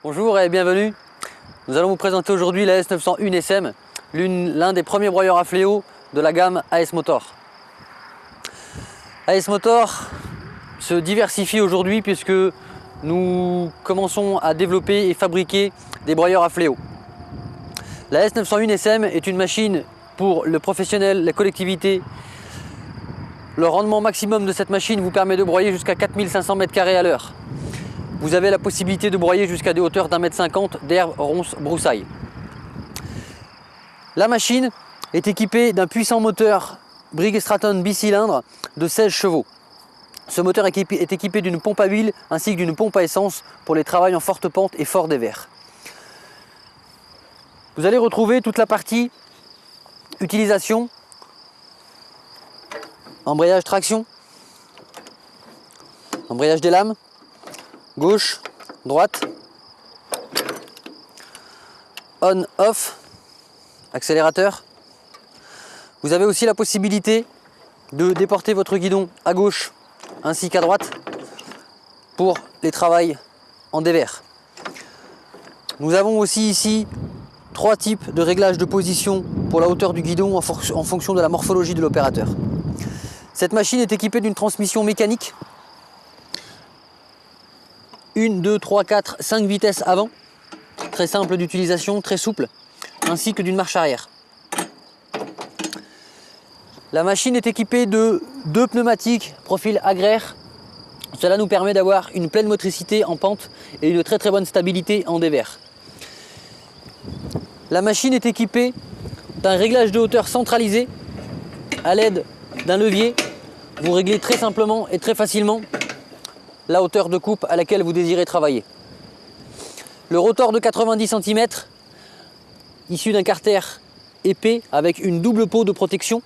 Bonjour et bienvenue. Nous allons vous présenter aujourd'hui la S901 SM, l'un des premiers broyeurs à fléau de la gamme AS Motor. AS Motor se diversifie aujourd'hui puisque nous commençons à développer et fabriquer des broyeurs à fléau. La S901 SM est une machine pour le professionnel, la collectivité. Le rendement maximum de cette machine vous permet de broyer jusqu'à 4500 m² à l'heure. Vous avez la possibilité de broyer jusqu'à des hauteurs d'1,50 m d'herbe, ronces, broussailles. La machine est équipée d'un puissant moteur Briggs Stratton bicylindre de 16 chevaux. Ce moteur est équipé d'une pompe à huile ainsi que d'une pompe à essence pour les travaux en forte pente et fort dévers. Vous allez retrouver toute la partie utilisation, embrayage traction, embrayage des lames, gauche, droite, on, off, accélérateur. Vous avez aussi la possibilité de déporter votre guidon à gauche ainsi qu'à droite pour les travaux en dévers. Nous avons aussi ici 3 types de réglages de position pour la hauteur du guidon en fonction de la morphologie de l'opérateur. Cette machine est équipée d'une transmission mécanique 1, 2, 3, 4, 5 vitesses avant, très simple d'utilisation, très souple, ainsi que d'une marche arrière. La machine est équipée de 2 pneumatiques profil agraire. Cela nous permet d'avoir une pleine motricité en pente et une très bonne stabilité en dévers. La machine est équipée d'un réglage de hauteur centralisé à l'aide d'un levier. Vous réglez très simplement et très facilement la hauteur de coupe à laquelle vous désirez travailler. Le rotor de 90 cm, issu d'un carter épais avec une double peau de protection,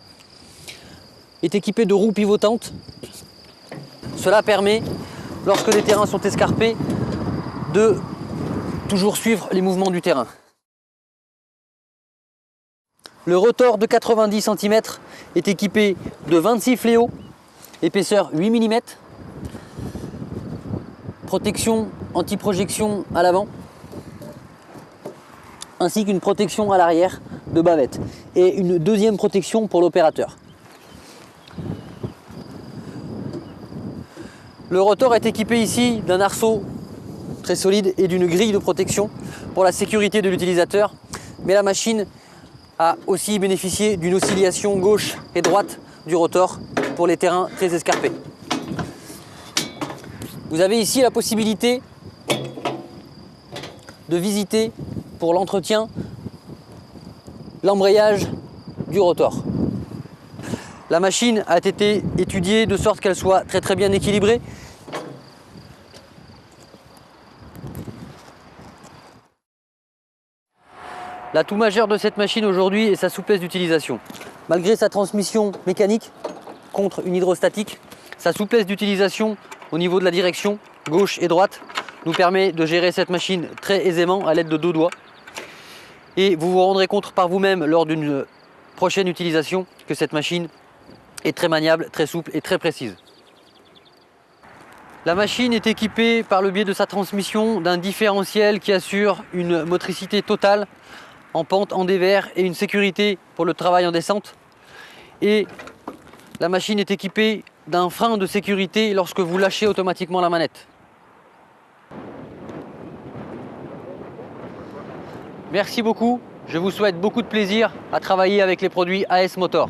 est équipé de roues pivotantes. Cela permet, lorsque les terrains sont escarpés, de toujours suivre les mouvements du terrain. Le rotor de 90 cm est équipé de 26 fléaux, épaisseur 8 mm, protection anti-projection à l'avant, ainsi qu'une protection à l'arrière de bavette et une deuxième protection pour l'opérateur. Le rotor est équipé ici d'un arceau très solide et d'une grille de protection pour la sécurité de l'utilisateur, mais la machine a aussi bénéficié d'une oscillation gauche et droite du rotor pour les terrains très escarpés. Vous avez ici la possibilité de visiter pour l'entretien l'embrayage du rotor. La machine a été étudiée de sorte qu'elle soit très bien équilibrée. L'atout majeur de cette machine aujourd'hui est sa souplesse d'utilisation. Malgré sa transmission mécanique contre une hydrostatique, sa souplesse d'utilisation au niveau de la direction, gauche et droite, nous permet de gérer cette machine très aisément à l'aide de 2 doigts. Et vous vous rendrez compte par vous-même lors d'une prochaine utilisation que cette machine est très maniable, très souple et très précise. La machine est équipée par le biais de sa transmission d'un différentiel qui assure une motricité totale en pente, en dévers et une sécurité pour le travail en descente. Et la machine est équipée d'un frein de sécurité lorsque vous lâchez automatiquement la manette. Merci beaucoup, je vous souhaite beaucoup de plaisir à travailler avec les produits AS Motor.